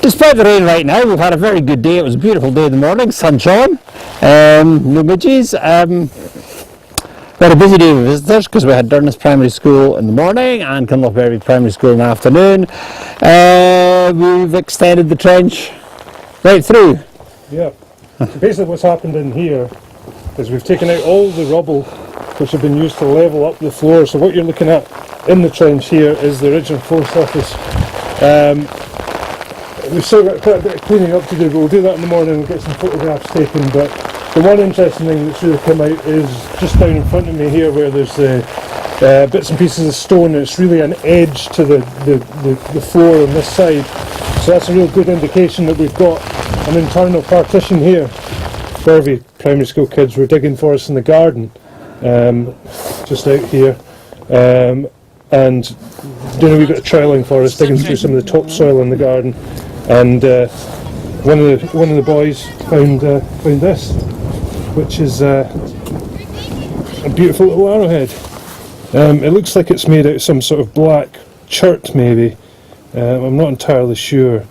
Despite the rain right now, we've had a very good day. It was a beautiful day in the morning, sunshine, no midges. We had a busy day with visitors because we had Durness Primary School in the morning and Kinlochberry Primary School in the afternoon. We've extended the trench right through. Yeah. So basically what's happened in here is we've taken out all the rubble which have been used to level up the floor. So what you're looking at in the trench here is the original floor surface. We've still got quite a bit of cleaning up to do, but we'll do that in the morning and get some photographs taken. But the one interesting thing that's really come out is just down in front of me here, where there's bits and pieces of stone, and it's really an edge to the floor on this side. So that's a real good indication that we've got an internal partition here. Bervie primary school kids were digging for us in the garden, just out here, and doing a wee bit of troweling for us, digging through some of the topsoil in the garden. And one of the boys found this, which is a beautiful little arrowhead. It looks like it's made out of some sort of black chert, maybe. I'm not entirely sure.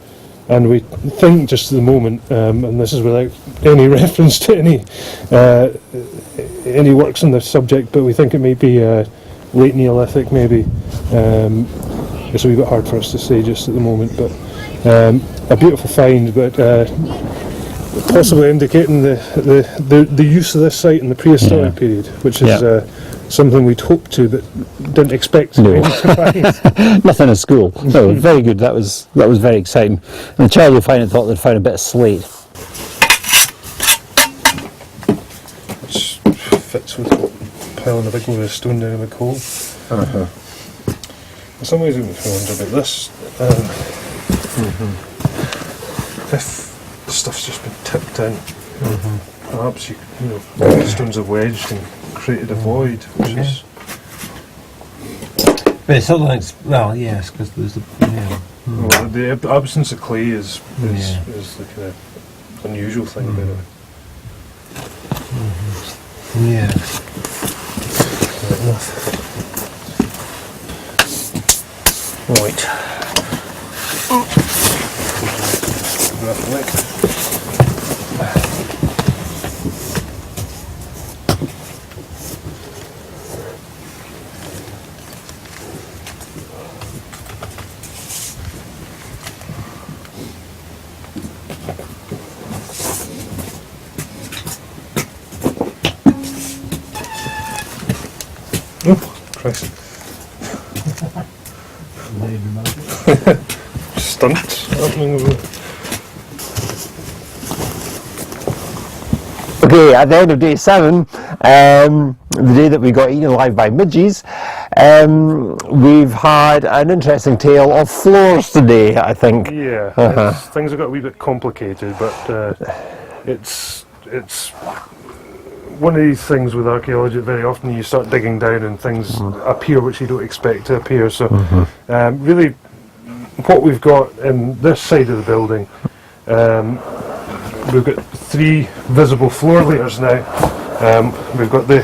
And we think just at the moment, and this is without any reference to any works on the subject, but we think it may be late Neolithic, maybe. It's a wee bit hard for us to say just at the moment, but a beautiful find, but possibly indicating the use of this site in the prehistoric period, which is something we'd hoped to, but didn't expect to find. Nothing in school. No, very good. That was very exciting. And the child who found it thought they'd found a bit of slate. Which fits with piling a big load of stone down in the coal. In some ways, I wonder about this. If the stuff's just been tipped in, perhaps the stones have wedged and created a void, which is. But it's something. Well, yes, because there's the. Well, the absence of clay is the kind of unusual thing about it. Yeah. Right enough. Right. Oh, Christ. Stunts happening over there. Okay, at the end of day 7, the day that we got eaten alive by midges, we've had an interesting tale of floors today, I think. Yeah, things have got a wee bit complicated, but it's one of these things with archaeology. Very often you start digging down and things appear which you don't expect to appear. So really what we've got in this side of the building, we've got 3 visible floor layers now. We've got the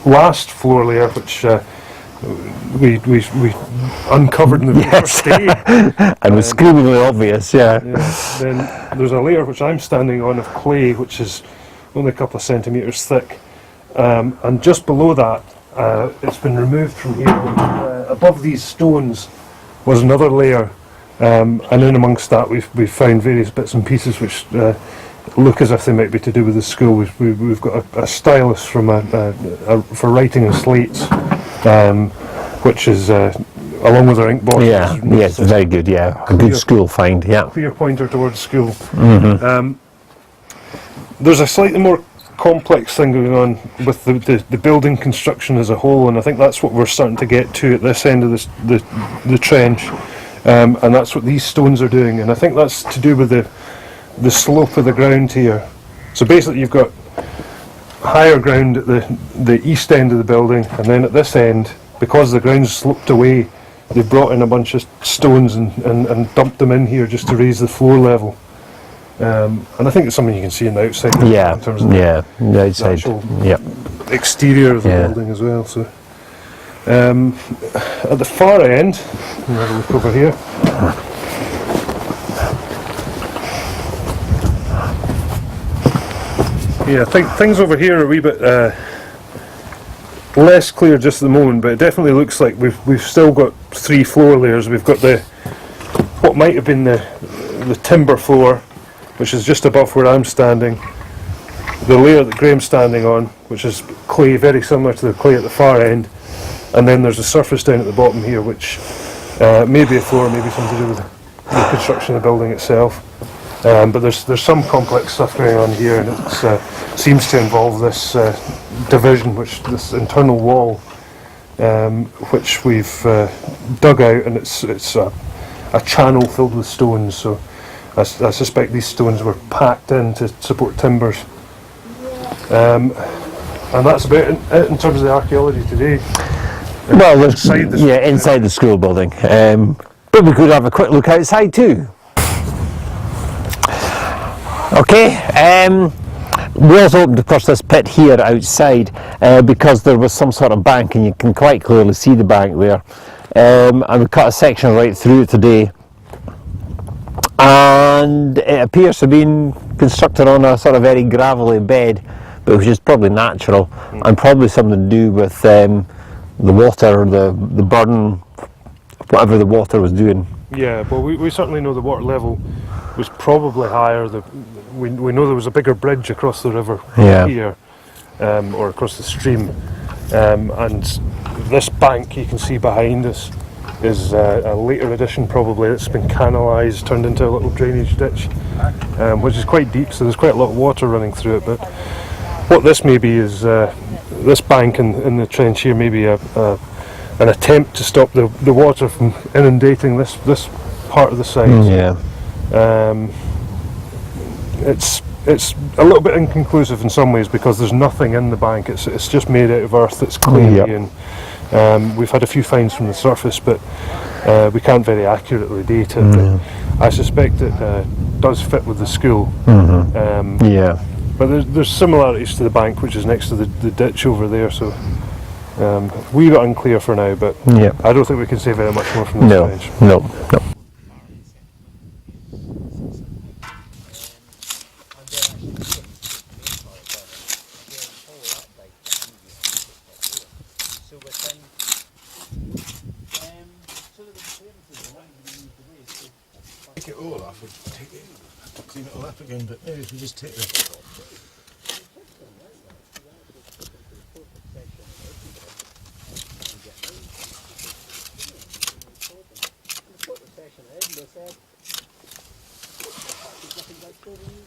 last floor layer, which we uncovered in the first day. And was screamingly obvious, Then there's a layer which I'm standing on of clay, which is only a couple of centimetres thick. And just below that, it's been removed from here. Above these stones was another layer. And in amongst that we've found various bits and pieces which look as if they might be to do with the school. We've got a stylus from for writing and slates, which is along with our ink bottles. Yes, very good. A good school find. Clear pointer towards school. There's a slightly more complex thing going on with the building construction as a whole, and I think that's what we're starting to get to at this end of the trench. And that's what these stones are doing, and I think that's to do with the slope of the ground here. So basically you've got higher ground at the east end of the building, and then at this end, because the ground's sloped away, they've brought in a bunch of stones and dumped them in here just to raise the floor level. And I think it's something you can see in the outside in terms of the outside. actual exterior of the building as well. So at the far end, we'll have a look over here. Yeah, I think things over here are a wee bit less clear just at the moment, but it definitely looks like we've still got 3 floor layers. We've got what might have been the timber floor, which is just above where I'm standing. The layer that Graham's standing on, which is clay, very similar to the clay at the far end, and then there's a surface down at the bottom here, which may be a floor, maybe something to do with the construction of the building itself. But there's some complex stuff going on here, and it seems to involve this division, this internal wall, which we've dug out, and it's a channel filled with stones. So I suspect these stones were packed in to support timbers. And that's about it in terms of the archaeology today. Well, Inside inside the school building. But we could have a quick look outside too. Okay, we also opened across this pit here outside because there was some sort of bank, and you can quite clearly see the bank there. And we cut a section right through it today. And it appears to have been constructed on a sort of very gravelly bed, but which is probably natural, and probably something to do with the water, the burn, whatever the water was doing. Yeah, well, we certainly know the water level was probably higher. We know there was a bigger bridge across the river here, or across the stream, and this bank you can see behind us is a later addition probably. It's been canalised, turned into a little drainage ditch, which is quite deep, so there's quite a lot of water running through it. But what this may be is this bank in the trench here may be an attempt to stop the water from inundating this part of the site. It's a little bit inconclusive in some ways because there's nothing in the bank. It's just made out of earth that's clayey, and we've had a few finds from the surface, but we can't very accurately date it. But I suspect it does fit with the school. But there's similarities to the bank, which is next to the ditch over there. So we got unclear for now, but I don't think we can say very much more from this range. No. Take it all off, we'll take it, clean it all up again, but maybe if we just take the Section,